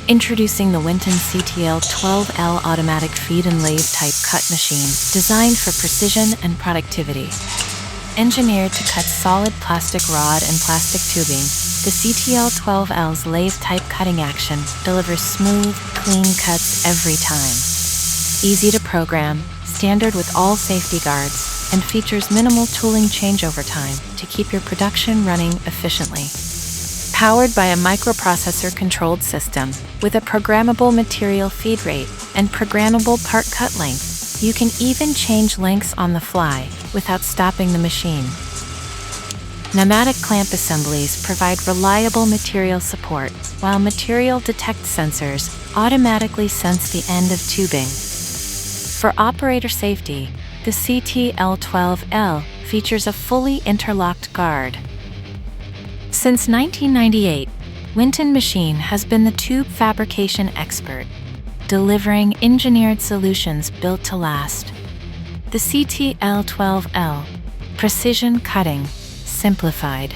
Introducing the Winton CTL-12L automatic feed and lathe type cut machine, designed for precision and productivity. Engineered to cut solid plastic rod and plastic tubing, the CTL-12L's lathe type cutting action delivers smooth, clean cuts every time. Easy to program, standard with all safety guards, and features minimal tooling changeover time to keep your production running efficiently. Powered by a microprocessor-controlled system with a programmable material feed rate and programmable part cut length, you can even change lengths on the fly without stopping the machine. Pneumatic clamp assemblies provide reliable material support, while material detect sensors automatically sense the end of tubing. For operator safety, the CTL-12L features a fully interlocked guard. Since 1998, Winton Machine has been the tube fabrication expert, delivering engineered solutions built to last. The CTL-12L, precision cutting, simplified.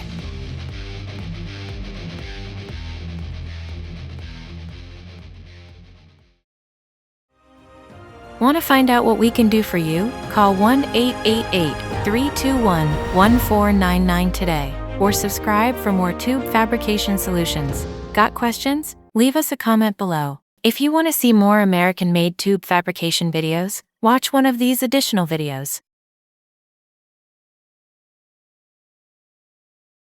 Want to find out what we can do for you? Call 1-888-321-1499 today, or subscribe for more tube fabrication solutions. Got questions? Leave us a comment below. If you want to see more American-made tube fabrication videos, watch one of these additional videos.